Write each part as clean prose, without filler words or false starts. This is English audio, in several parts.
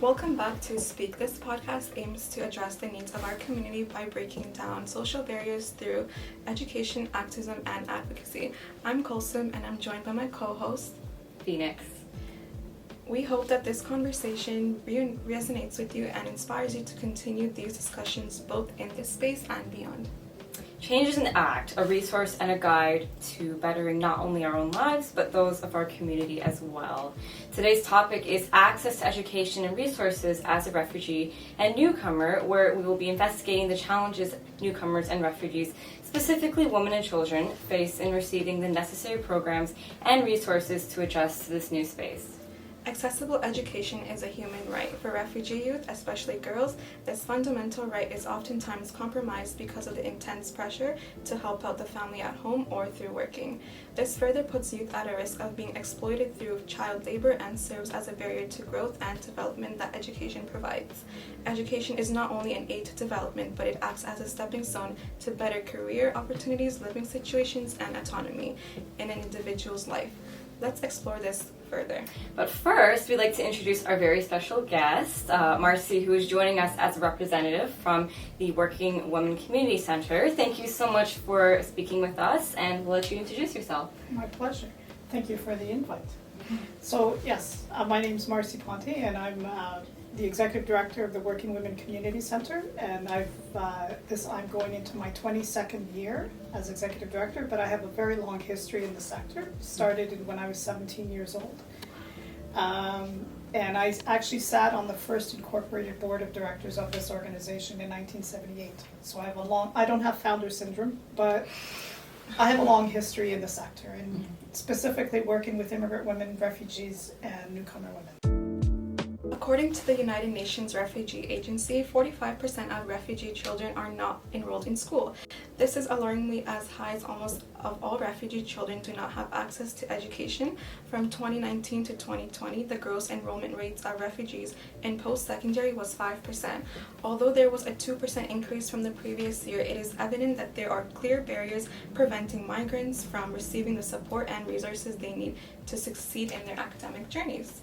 Welcome back to Speak. This podcast aims to address the needs of our community by breaking down social barriers through education, activism, and advocacy. I'm Kulsum, and I'm joined by my co-host, Phoenix. We hope that this conversation resonates with you and inspires you to continue these discussions both in this space and beyond. Change is an act, a resource, and a guide to bettering not only our own lives, but those of our community as well. Today's topic is access to education and resources as a refugee and newcomer, where we will be investigating the challenges newcomers and refugees, specifically women and children, face in receiving the necessary programs and resources to adjust to this new space. Accessible education is a human right. For refugee youth, especially girls, this fundamental right is oftentimes compromised because of the intense pressure to help out the family at home or through working. This further puts youth at a risk of being exploited through child labor and serves as a barrier to growth and development that education provides. Education is not only an aid to development, but it acts as a stepping stone to better career opportunities, living situations, and autonomy in an individual's life. Let's explore this further. But first, we'd like to introduce our very special guest, Marcie, who is joining us as a representative from the Working Women Community Center. Thank you so much for speaking with us, and we'll let you introduce yourself. My pleasure. Thank you for the invite. So, yes, my name is Marcie Ponte, and I'm the Executive Director of the Working Women Community Center, and I'm going into my 22nd year as Executive Director, but I have a very long history in the sector. Started when I was 17 years old. And I actually sat on the first incorporated board of directors of this organization in 1978. So I don't have founder syndrome, but I have a long history in the sector, and specifically working with immigrant women, refugees, and newcomer women. According to the United Nations Refugee Agency, 45% of refugee children are not enrolled in school. This is alarmingly as high as almost of all refugee children do not have access to education. From 2019 to 2020, the gross enrollment rates of refugees in post-secondary was 5%. Although there was a 2% increase from the previous year, it is evident that there are clear barriers preventing migrants from receiving the support and resources they need to succeed in their academic journeys.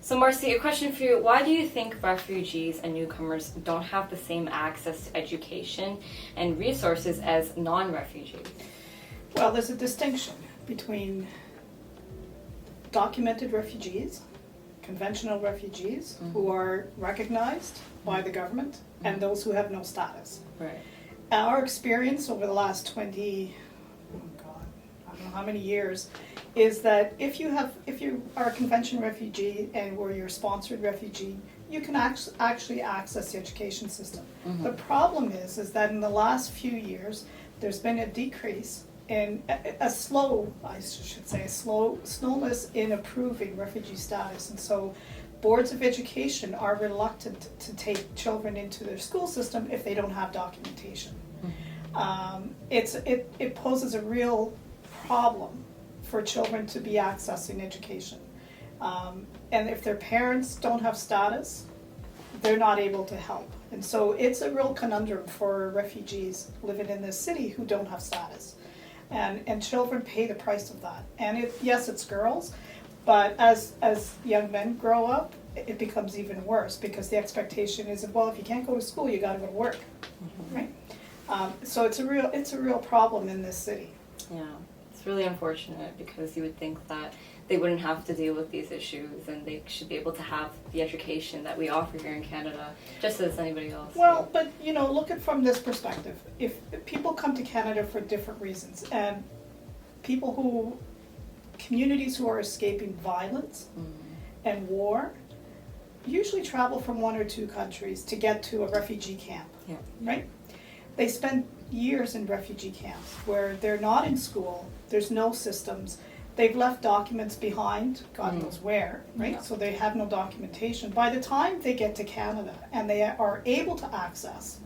So Marcie, a question for you. Why do you think refugees and newcomers don't have the same access to education and resources as non-refugees? Well, there's a distinction between documented refugees, conventional refugees, who are recognized by the government, and those who have no status. Right. Our experience over the last I don't know how many years, is that if you are a convention refugee or you're a sponsored refugee, you can actually access the education system. The problem is that in the last few years, there's been a decrease in slowness in approving refugee status, and so boards of education are reluctant to take children into their school system if they don't have documentation. It poses a real problem for children to be accessing education. And if their parents don't have status, they're not able to help. And so it's a real conundrum for refugees living in this city who don't have status. And children pay the price of that. And yes, it's girls, but as young men grow up, it becomes even worse because the expectation is, well, if you can't go to school, you gotta go to work, right? So it's a real problem in this city. Yeah. It's really unfortunate because you would think that they wouldn't have to deal with these issues and they should be able to have the education that we offer here in Canada just as anybody else. Well, but look at from this perspective. If people come to Canada for different reasons, and communities who are escaping violence and war usually travel from one or two countries to get to a refugee camp, right? They spend years in refugee camps where they're not in school, there's no systems, they've left documents behind, God knows where, right? Yeah. So they have no documentation. By the time they get to Canada and they are able to access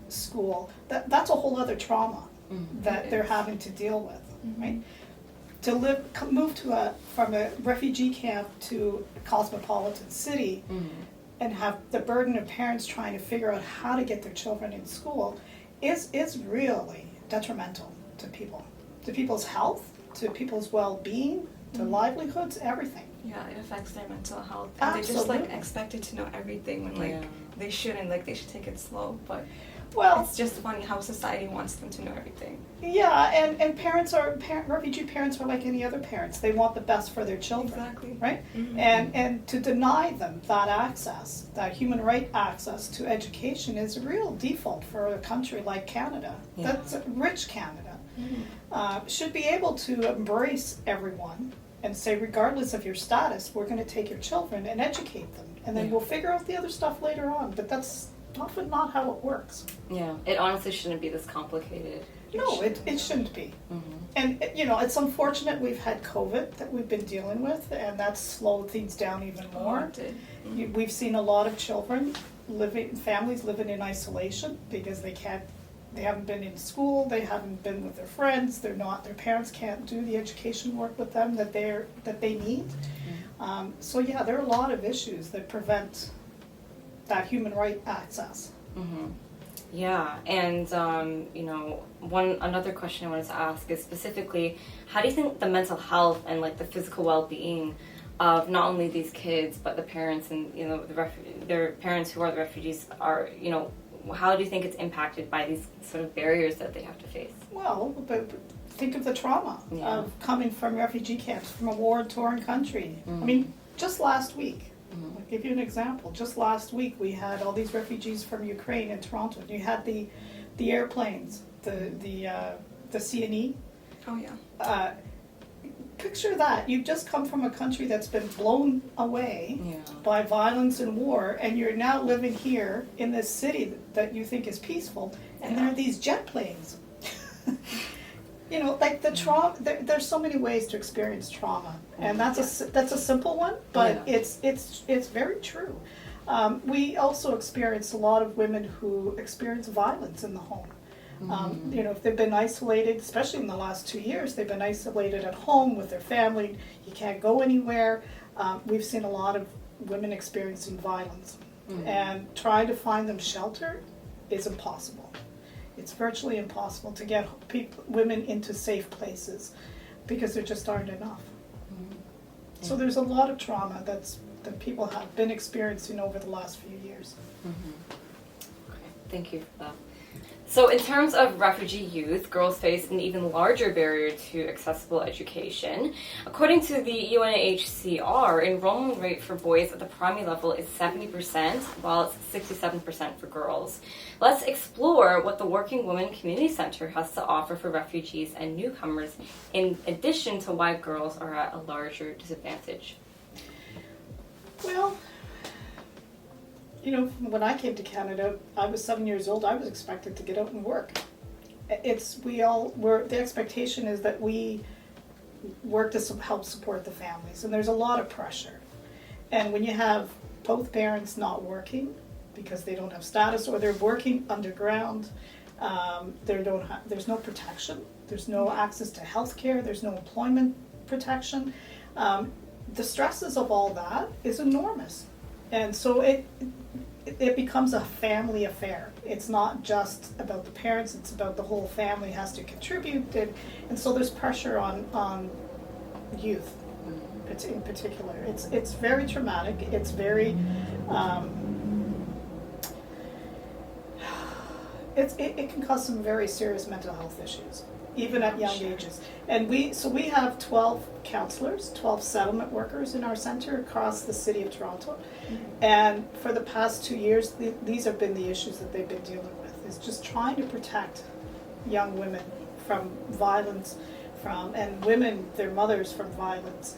school, that's a whole other trauma that they're having to deal with, right? To move from a refugee camp to a cosmopolitan city and have the burden of parents trying to figure out how to get their children in school is really detrimental to people's health, to people's well-being, to livelihoods, everything. Yeah, it affects their mental health. And they're just Absolutely. expected to know everything when they shouldn't, they should take it slow. But Well, it's just funny how society wants them to know everything. yeah, and refugee parents are like any other parents. They want the best for their children. Exactly. Right? Mm-hmm. And to deny them that access, that human right access to education is a real default for a country like Canada. Yeah. That's a rich Canada. Mm-hmm. Should be able to embrace everyone and say, regardless of your status, we're going to take your children and educate them. And then Yeah. we'll figure out the other stuff later on. But that's often not how it works. Yeah, it honestly shouldn't be this complicated. No, it shouldn't be. Mm-hmm. And, it's unfortunate we've had COVID that we've been dealing with, and that's slowed things down even more. It did. Mm-hmm. We've seen a lot of families living in isolation because they haven't been in school, they haven't been with their friends, their parents can't do the education work with them that they need. Mm-hmm. So yeah, there are a lot of issues that prevent that human right access. Mm-hmm. Yeah, and another question I wanted to ask is specifically, how do you think the mental health and the physical well-being of not only these kids but the parents and their parents who are the refugees are, how do you think it's impacted by these sort of barriers that they have to face? Well, but think of the trauma of coming from refugee camps, from a war-torn country. Mm-hmm. I mean, just last week, Mm-hmm. I'll give you an example. Just last week, we had all these refugees from Ukraine in Toronto. You had the airplanes, the CNE. Oh, yeah. Picture that. You've just come from a country that's been blown away by violence and war, and you're now living here in this city that you think is peaceful, and there are these jet planes. The trauma. There's so many ways to experience trauma, and that's a simple one, but it's very true. We also experience a lot of women who experience violence in the home. If they've been isolated, especially in the last 2 years, they've been isolated at home with their family. You can't go anywhere. We've seen a lot of women experiencing violence, and trying to find them shelter is impossible. It's virtually impossible to get women into safe places because there just aren't enough. So there's a lot of trauma that people have been experiencing over the last few years. Okay, thank you for that. So in terms of refugee youth, girls face an even larger barrier to accessible education. According to the UNHCR, enrollment rate for boys at the primary level is 70%, while it's 67% for girls. Let's explore what the Working Women Community Center has to offer for refugees and newcomers, in addition to why girls are at a larger disadvantage. Well, when I came to Canada, I was 7 years old. I was expected to get out and work. The expectation is that we work to help support the families, and there's a lot of pressure. And when you have both parents not working because they don't have status, or they're working underground, there's no protection. There's no access to health care. There's no employment protection. The stresses of all that is enormous. And so it becomes a family affair. It's not just about the parents, it's about the whole family has to contribute. And so there's pressure on youth in particular. It's very traumatic. It's very, it can cause some very serious mental health issues, even at young ages. And we have 12 counselors, 12 settlement workers in our center across the city of Toronto. And for the past 2 years, these have been the issues that they've been dealing with, is just trying to protect young women from violence, and women, their mothers, from violence,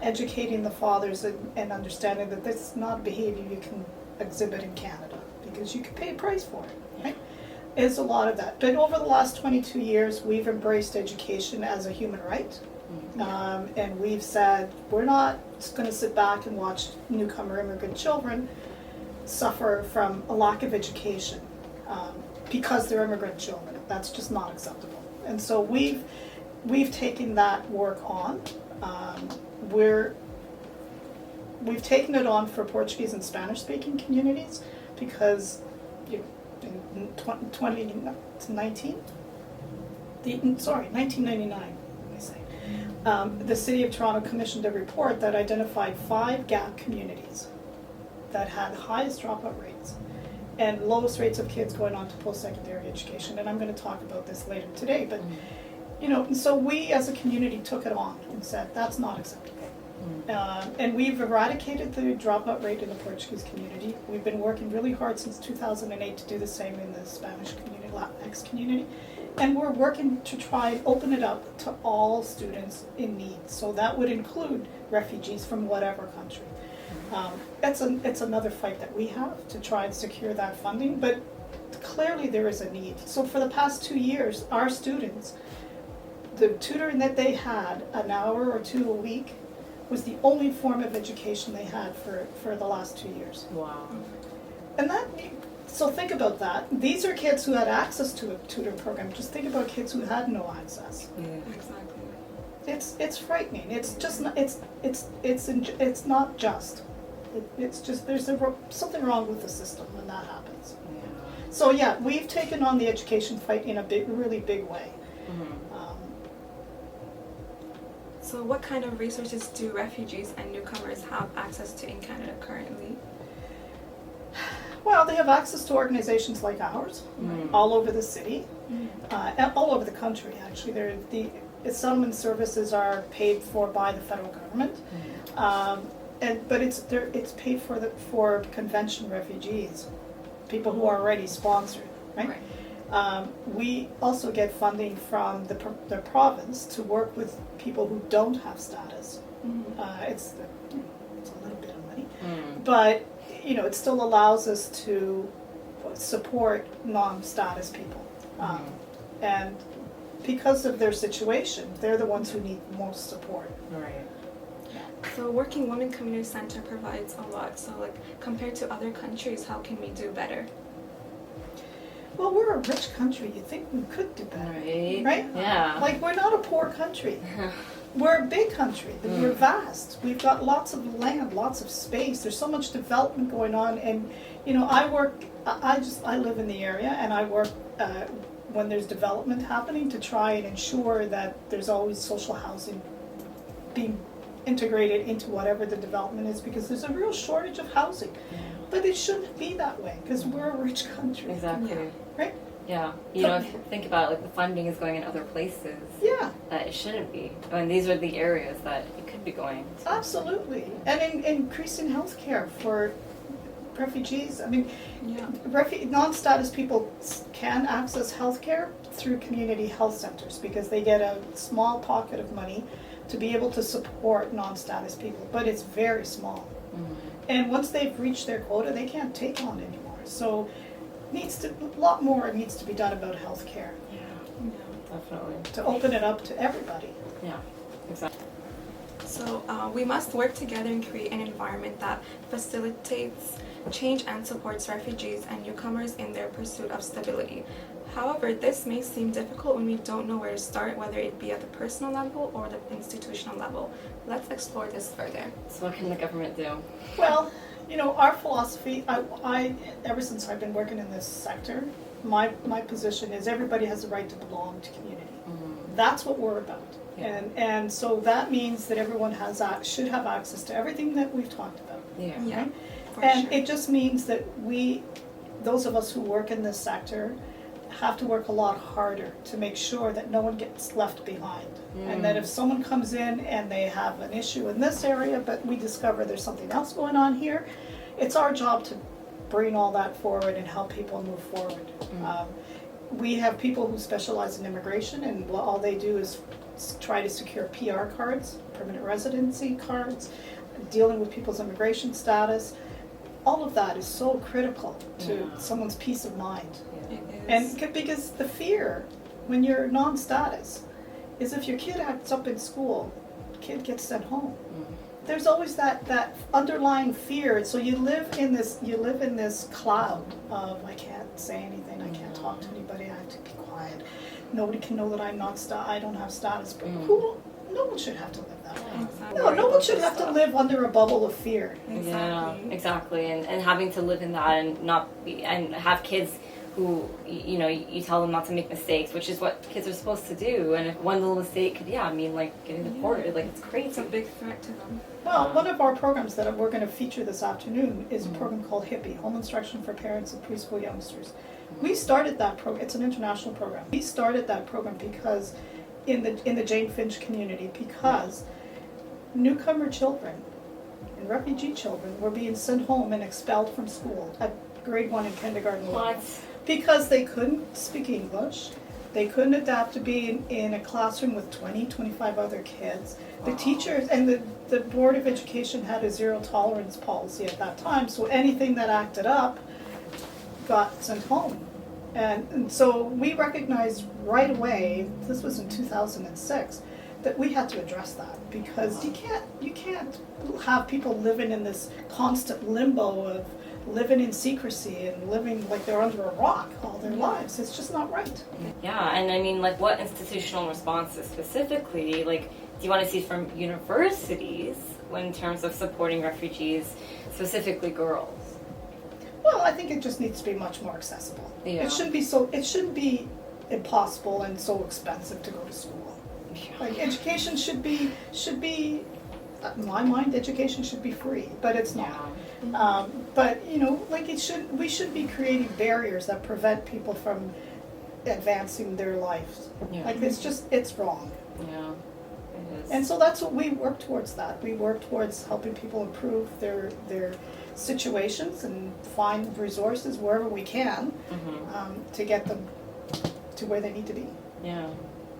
educating the fathers and understanding that this is not behavior you can exhibit in Canada because you can pay a price for it, right? Is a lot of that. But over the last 22 years, we've embraced education as a human right. And we've said, we're not just going to sit back and watch newcomer immigrant children suffer from a lack of education because they're immigrant children. That's just not acceptable. And so we've taken that work on. We've taken it on for Portuguese and Spanish-speaking communities because in 1999, I say. The City of Toronto commissioned a report that identified 5 gap communities that had the highest dropout rates and lowest rates of kids going on to post-secondary education. And I'm going to talk about this later today. But, you know, so we as a community took it on and said, that's not acceptable. And we've eradicated the dropout rate in the Portuguese community. We've been working really hard since 2008 to do the same in the Spanish community, Latinx community. And we're working to try and open it up to all students in need. So that would include refugees from whatever country. It's another fight that we have to try and secure that funding, but clearly there is a need. So for the past 2 years, our students, the tutoring that they had, an hour or 2 a week, was the only form of education they had for the last 2 years. Wow. And that, so think about that. These are kids who had access to a tutor program. Just think about kids who had no access. Yeah. Exactly. It's frightening. It's just not, it's not just. It's just there's something wrong with the system when that happens. Yeah. So yeah, we've taken on the education fight in a really big way. So what kind of resources do refugees and newcomers have access to in Canada currently? Well, they have access to organizations like ours, all over the city, and all over the country. Actually, the settlement services are paid for by the federal government, but it's paid for convention refugees, people who are already sponsored, right? We also get funding from the province to work with people who don't have status. It's a little bit of money, but you know, it still allows us to support non-status people. And because of their situation, they're the ones who need most support. Right. So Working Women Community Center provides a lot. So like compared to other countries, how can we do better? Well, we're a rich country. You think we could do better, right? Yeah. Like, we're not a poor country. We're a big country. We're vast. We've got lots of land, lots of space. There's so much development going on. And, you know, I live in the area, and I work when there's development happening to try and ensure that there's always social housing being integrated into whatever the development is, because there's a real shortage of housing. But it shouldn't be that way, because we're a rich country. Exactly. Right? Yeah. You know, if you think about it, like the funding is going in other places. Yeah. That it shouldn't be. I mean, these are the areas that it could be going to. Absolutely. And increasing health care for refugees. I mean, non-status people can access health care through community health centers because they get a small pocket of money to be able to support non-status people, but it's very small. And once they've reached their quota, they can't take on anymore. So a lot more needs to be done about health care. Yeah, definitely. To open it up to everybody. Yeah, exactly. So we must work together and create an environment that facilitates change and supports refugees and newcomers in their pursuit of stability. However, this may seem difficult when we don't know where to start, whether it be at the personal level or the institutional level. Let's explore this further. So what can the government do? Well, you know, our philosophy, I ever since I've been working in this sector, my position is everybody has the right to belong to community. That's what we're about. Yeah. And so that means that everyone should have access to everything that we've talked about. Yeah. Right? For And sure. it just means that those of us who work in this sector, have to work a lot harder to make sure that no one gets left behind. And that if someone comes in and they have an issue in this area, but we discover there's something else going on here, it's our job to bring all that forward and help people move forward. We have people who specialize in immigration, and all they do is try to secure PR cards, permanent residency cards, dealing with people's immigration status. All of that is so critical to someone's peace of mind. It is. And because the fear when you're non-status is if your kid acts up in school, the kid gets sent home. There's always that underlying fear. So you live in this cloud of I can't say anything, I can't talk to anybody, I have to be quiet. Nobody can know that I don't have status. But no one should have to live that way. Exactly. No one should have to live under a bubble of fear. Exactly. Yeah, exactly. And having to live in that and not be and have kids who, you know, you tell them not to make mistakes, which is what kids are supposed to do. And if one little mistake could, mean like getting deported, like it's crazy. It's a big threat to them. Well, one of our programs that we're going to feature this afternoon is a program called HIPPY, Home Instruction for Parents of Preschool Youngsters. We started that program. It's an international program. We started that program because in the Jane Finch community, because newcomer children and refugee children were being sent home and expelled from school at grade 1 and kindergarten level. Because they couldn't speak English. They couldn't adapt to being in a classroom with 20, 25 other kids. The teachers and the Board of Education had a zero tolerance policy at that time, so anything that acted up got sent home. And so we recognized right away, this was in 2006, that we had to address that, because you can't have people living in this constant limbo of living in secrecy and living like they're under a rock all their lives. It's just not right. Yeah, and I mean, like, what institutional responses specifically, like, do you want to see from universities in terms of supporting refugees, specifically girls? Well, I think it just needs to be much more accessible. Yeah. It shouldn't be impossible and so expensive to go to school. Yeah. Like, education should be in my mind, education should be free, but it's not. But you know, like, we should be creating barriers that prevent people from advancing their lives. Yeah. Like, it's wrong. Yeah, it is. And so that's what we work towards. We work towards helping people improve their situations and find resources wherever we can to get them to where they need to be. Yeah,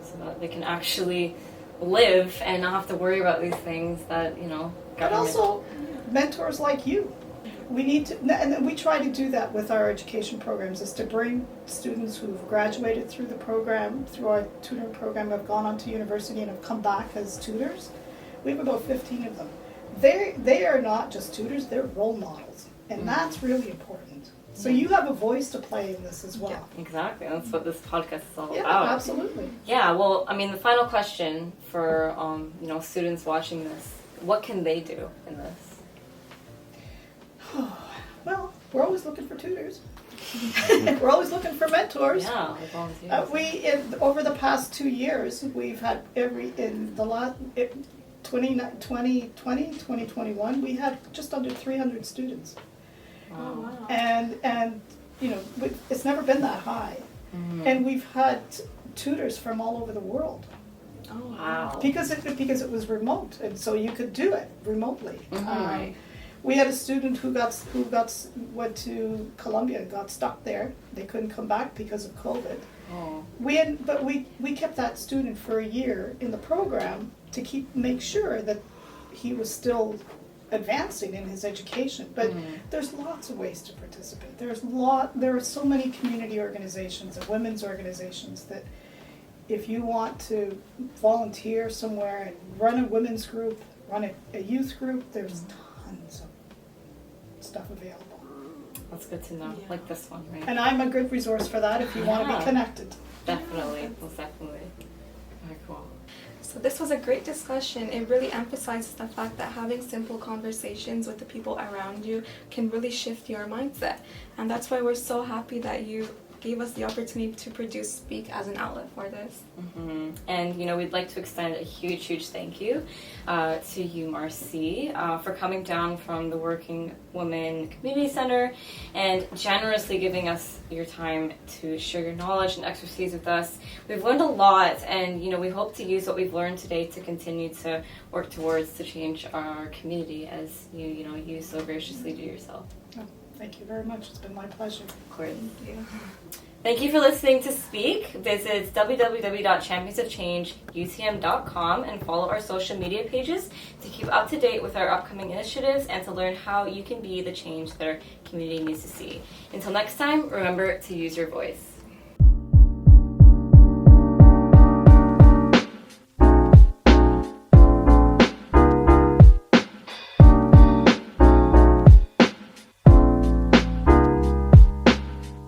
so that they can actually live and not have to worry about these things that, you know, But government. also mentors like you. We need to, and we try to do that with our education programs, is to bring students who've graduated through the program, through our tutoring program, have gone on to university and have come back as tutors. We have about 15 of them. They are not just tutors, they're role models, and that's really important. So you have a voice to play in this as well. Yeah, exactly. That's what this podcast is all Yeah, about. absolutely. Yeah, well, I mean, the final question for you know, students watching this, what can they do in this? Well, we're always looking for tutors. We're always looking for mentors. Yeah, like volunteers. Over the past 2 years, we've had in the last 2020, 2021, we had just under 300 students. Oh, wow. And you know, it's never been that high. And we've had tutors from all over the world. Oh, Wow. Because it was remote, and so you could do it remotely. Right. We had a student who went to Colombia and got stuck there. They couldn't come back because of COVID. Oh. We kept that student for a year in the program to make sure that he was still advancing in his education. But there's lots of ways to participate. There are so many community organizations and women's organizations that if you want to volunteer somewhere and run a women's group, run a youth group, there's tons of stuff available. That's good to know. Yeah. Like this one, right? And I'm a good resource for that if you want to Yeah. be connected. Definitely. Most definitely. Very cool. So this was a great discussion. It really emphasizes the fact that having simple conversations with the people around you can really shift your mindset. And that's why we're so happy that you gave us the opportunity to produce Speak as an outlet for this. And, you know, we'd like to extend a huge, huge thank you to you, Marcie, for coming down from the Working Women Community Center and generously giving us your time to share your knowledge and expertise with us. We've learned a lot, and, you know, we hope to use what we've learned today to continue to work towards to change our community as you so graciously do yourself. Oh, thank you very much. It's been my pleasure. Of course. Thank you. Thank you for listening to Speak. Visit www.championsofchangeutm.com and follow our social media pages to keep up to date with our upcoming initiatives and to learn how you can be the change that our community needs to see. Until next time, remember to use your voice.